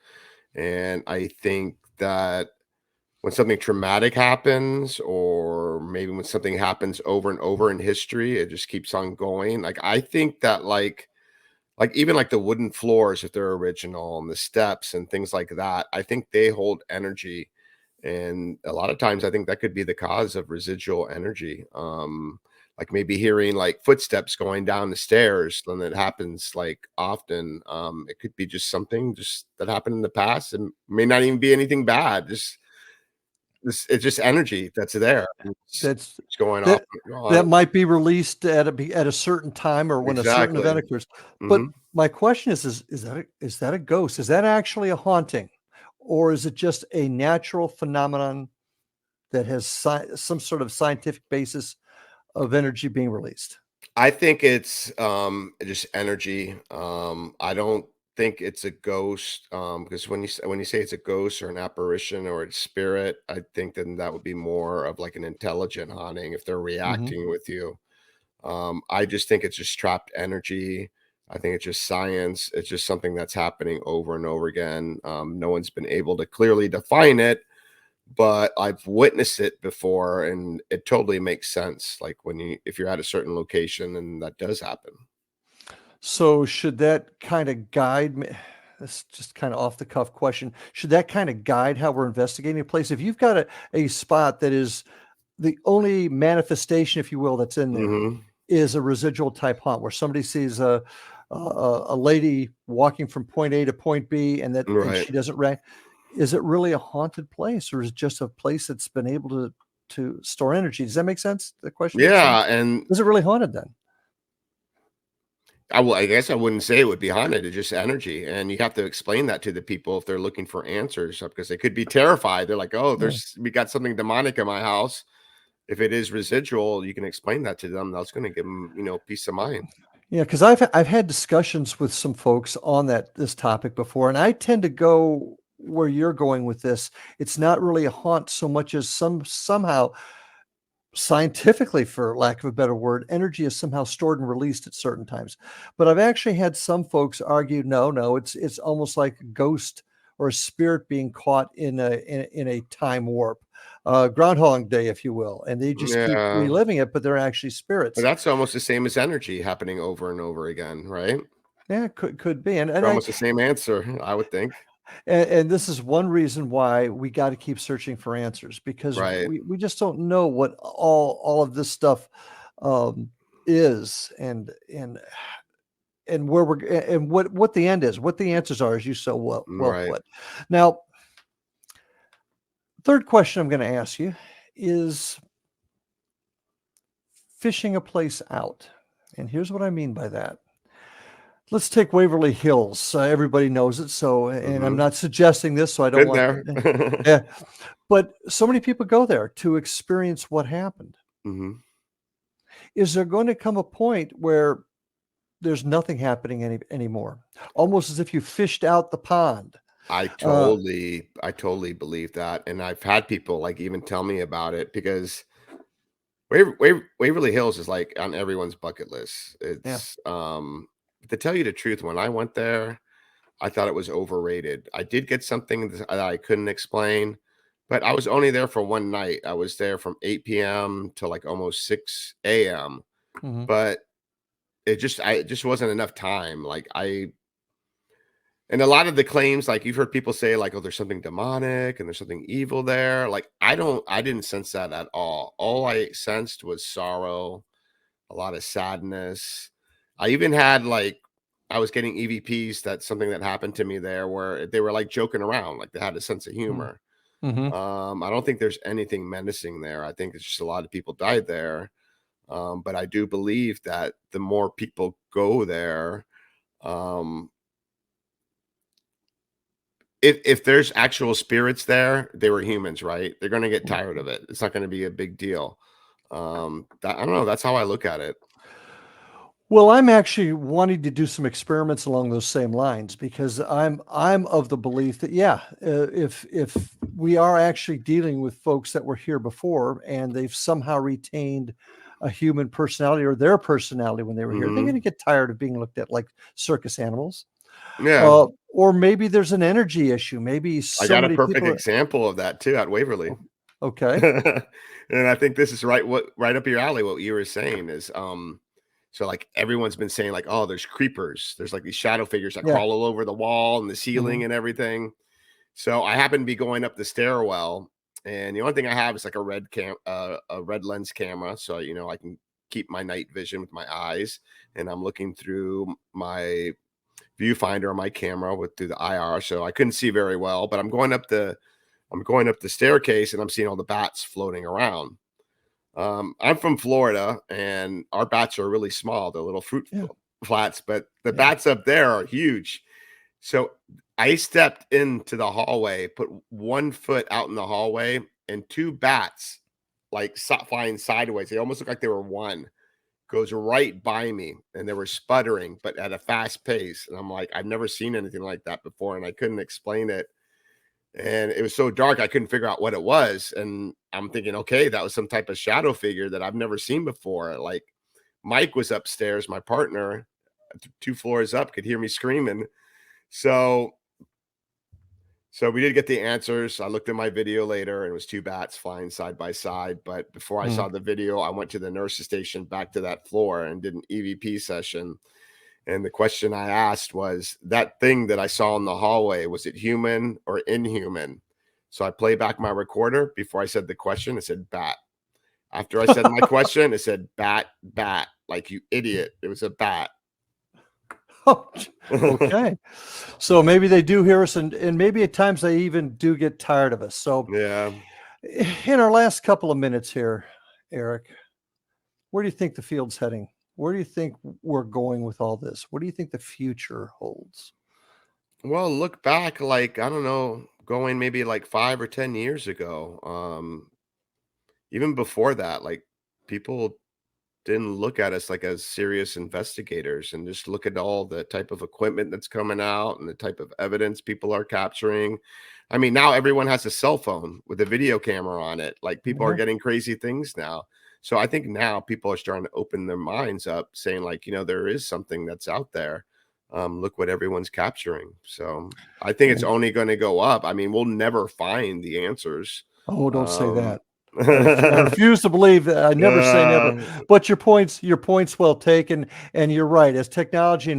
And I think that when something traumatic happens, or maybe when something happens over and over in history, it just keeps on going. Like, I think that like even like the wooden floors, if they're original, and the steps and things like that, I think they hold energy. And a lot of times I think that could be the cause of residual energy. Like maybe hearing like footsteps going down the stairs, and it happens like often. It could be just something just that happened in the past, and may not even be anything bad. It's just energy that's there. That's It's going off that and on. that might be released at a certain time or when a certain event Exactly. occurs. But Mhm. my question is that a ghost? Is that actually a haunting? Or is it just a natural phenomenon that has some sort of scientific basis of energy being released? I think it's just energy. I don't think it's a ghost, because when you say it's a ghost or an apparition or a spirit, I think then that would be more of like an intelligent haunting if they're Mhm. reacting with you. I just think it's just trapped energy. I think it's just science. It's just something that's happening over and over again. No one's been able to clearly define it, but I've witnessed it before, and it totally makes sense. Like if you're at a certain location and that does happen. So should that kind of guide me? That's just kind of off the cuff question. Should that kind of guide how we're investigating a place? If you've got a spot that is the only manifestation, if you will, that's in there Hmm. is a residual type haunt where somebody sees a lady walking from point A to point B and Right. she doesn't react. Is it really a haunted place or is it just a place that's been able to store energy? Does that make sense? The question makes sense? Yeah, and Is it really haunted then? I guess I wouldn't say it would be haunted. It's just energy, and you have to explain that to the people if they're looking for answers, because they could be terrified. They're like, "Oh, Yeah. we got something demonic in my house." If it is residual, you can explain that to them. That's going to give them, peace of mind. Yeah, because I've had discussions with some folks on this topic before, and I tend to go where you're going with this. It's not really a haunt so much as somehow scientifically, for lack of a better word, energy is somehow stored and released at certain times. But I've actually had some folks argue, no, it's almost like a ghost or a spirit being caught in a time warp, Groundhog Day, if you will, and they just keep Yeah, reliving it, but they're actually but spirits. that's almost the same as energy happening over and over again, right? Yeah, could be, and They're and I almost the same answer, I would think. and this is one reason why we got to keep searching for answers because Right. we just don't know what all of this stuff um, is and where and what the end is, what the answers are, as you so well Right. put. Now, third question I'm going to ask you is fishing a place out, and here's what I mean by that. Let's take Waverly Hills. Everybody knows it, so and I'm Mhm. not suggesting this, so I don't Been want. there. Yeah, but so many people go there to experience what happened. Mhm. Is there going to come a point where there's nothing happening anymore? Almost as if you fished out the pond. Uh, I totally believe that, and I've had people, like, even tell me about it because Waverly Hills is, like, on everyone's bucket list. yeah. To tell you the truth, when I went there, I thought it was overrated. I did get something that I couldn't explain, but I was only there for one night. I was there from 8 PM to, like, almost 6 AM, Mhm. but it just wasn't enough time. And a lot of the claims, like, you've heard people say, like, "Oh, there's something demonic and there's something evil there." Like, I didn't sense that at all. All I sensed was sorrow, a lot of sadness. I even had, like, I was getting EVPs, that's something that happened to me there, where they were, like, joking around, like, they had a sense of Mhm. humor. Mhm. I don't think there's anything menacing there. I think it's just a lot of people died there. But I do believe that the more people go there, um, if there's actual spirits there, they were humans, right? They're gonna get tired of it. It's not gonna be a big deal. I don't know. That's how I look at it. Well, I'm actually wanting to do some experiments along those same lines because I'm of the belief that yeah, if we are actually dealing with folks that were here before and they've somehow retained a human personality or their personality when they were here, they're going Hmm. to get tired of being looked at like circus animals. Yeah, Or maybe there's an energy issue. Maybe I so got a many perfect people are example of that too at Waverly. oh, okay. And I think this is right up your alley. What you were saying is, so like everyone's been saying, like, oh, there's creepers. There's like these shadow figures that Yeah. crawl all over the wall and the Hmm. ceiling and everything. So I happened to be going up the stairwell, And the only thing I have is like a red lens camera, so I can keep my night vision with my eyes. And I'm looking through my viewfinder on my camera through the IR, so I couldn't see very well. But I'm going up the staircase, and I'm seeing all the bats floating around. I'm from Florida, and our bats are really small. They're little fruit flats, but the bats up there are huge. So I stepped into the hallway, put 1 foot out in the hallway, and 2 bats like flying sideways. They almost look like they were one. Goes right by me, and they were sputtering, but at a fast pace. And I'm like, I've never seen anything like that before, and I couldn't explain it. And it was so dark, I couldn't figure out what it was. And I'm thinking, okay, that was some type of shadow figure that I've never seen before. Like Mike was upstairs, my partner, 2 floors up, could hear me screaming. So we did get the answers. I looked at my video later, and it was 2 bats flying side by side. But before I saw the video, I went to the nurse's station back to that floor and did an EVP session. And the question I asked was, that thing that I saw in the hallway, was it human or inhuman? So I played back my recorder. Before I said the question, it said bat. After I said my question, it said bat, bat. Like, you idiot. It was a bat. Oh, okay. So maybe they do hear us, and maybe at times they even do get tired of us. So Yeah. in our last couple of minutes here, Eric, where do you think the field's heading? Where do you think we're going with all this? What do you think the future holds? Well, look back, like, I don't know, going maybe like 5 or 10 years ago. Even before that, like, people didn't look at us like as serious investigators, and just look at all the type of equipment that's coming out and the type of evidence people are capturing. I mean, now everyone has a cell phone with a video camera on it. Like, people are getting crazy things now. So I think now people are starting to open their minds up, saying like, there is something that's out there. Look what everyone's capturing. So I think it's only going to go up. I mean, we'll never find the answers. Oh, don't say that. I refuse to believe that. I never say never, but your point's well taken, and you're right. As technology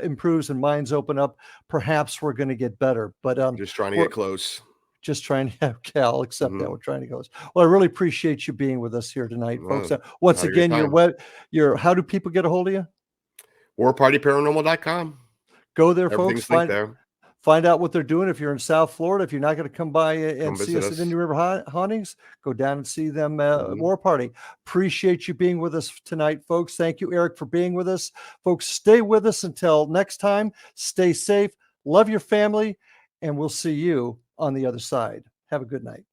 improves and minds open up, perhaps we're going to get better. But just trying to get close. Just trying to have Cal accept that we're trying to go. Well, I really appreciate you being with us here tonight, folks. Once again, how do people get a hold of you? WarPartyParanormal.com. Go there, Everything's folks. there. Find out what they're doing. If you're in South Florida, if you're not going to come by and see us at Indian River Hauntings, go down and see them at War Party. Appreciate you being with us tonight, folks. Thank you, Eric, for being with us. Folks, stay with us until next time. Stay safe. Love your family, and we'll see you on the other side. Have a good night.